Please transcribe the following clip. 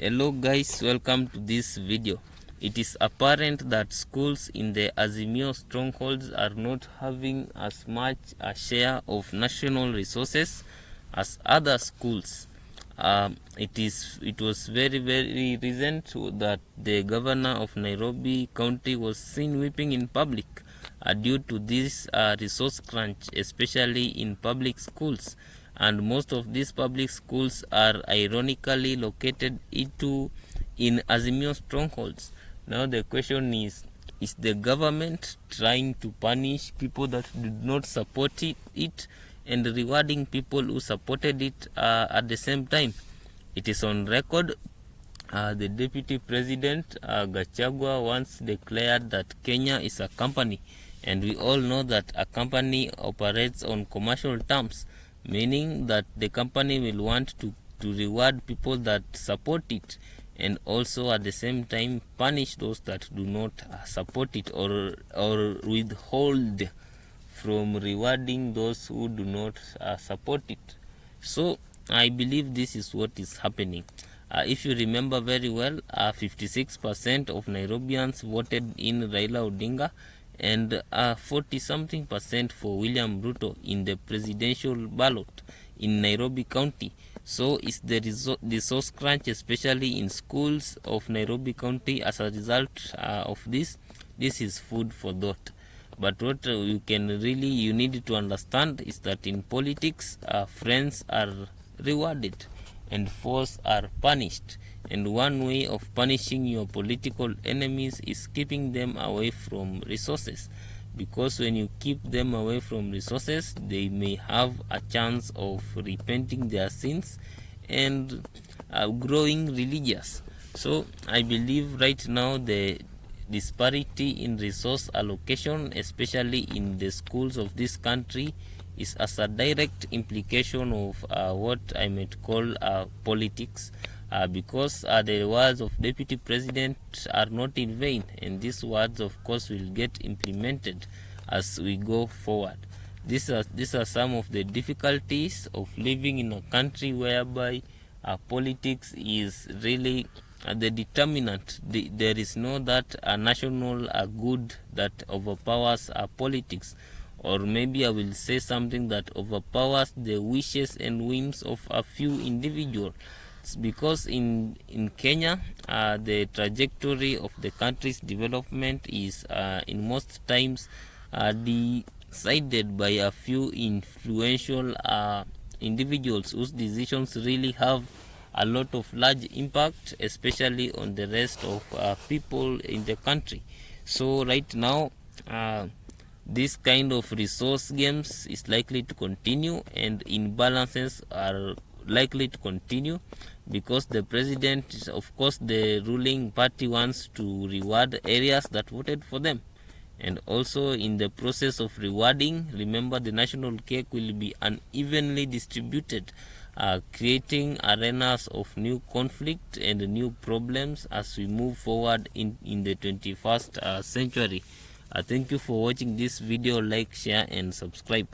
Hello guys, welcome to this video. It is apparent that schools in the Azimio strongholds are not having as much a share of national resources as other schools. It was very recent that the governor of Nairobi County was seen weeping in public due to this resource crunch, especially in public schools. And most of these public schools are ironically located in Azimio strongholds. Now the question is the government trying to punish people that did not support it and rewarding people who supported it at the same time? It is on record. The deputy president Gachagua once declared that Kenya is a company, and we all know that a company operates on commercial terms, meaning that the company will want to reward people that support it and also at the same time punish those that do not support it, or withhold from rewarding those who do not support it. So I believe this is what is happening. If you remember very well, 56% of Nairobians voted in Raila Odinga and 40-something% for William Ruto in the presidential ballot in Nairobi County. So is the resource crunch, especially in schools of Nairobi County, as a result of this? This is food for thought. But what you need to understand is that in politics, friends are rewarded and foes are punished. And one way of punishing your political enemies is keeping them away from resources, because when you keep them away from resources, they may have a chance of repenting their sins and growing religious. So I believe right now the disparity in resource allocation, especially in the schools of this country, is as a direct implication of what I might call politics, because the words of Deputy President are not in vain, and these words of course will get implemented as we go forward. These are some of the difficulties of living in a country whereby politics is really the determinant. There is no that national good that overpowers politics, or maybe I will say something that overpowers the wishes and whims of a few individuals. Because in Kenya, the trajectory of the country's development is in most times decided by a few influential individuals whose decisions really have a lot of large impact, especially on the rest of people in the country. So right now, this kind of resource games is likely to continue, and imbalances are likely to continue, because the president, of course the ruling party, wants to reward areas that voted for them. And also in the process of rewarding, remember, the national cake will be unevenly distributed, creating arenas of new conflict and new problems as we move forward in the 21st century. Thank you for watching this video. Like, share and subscribe.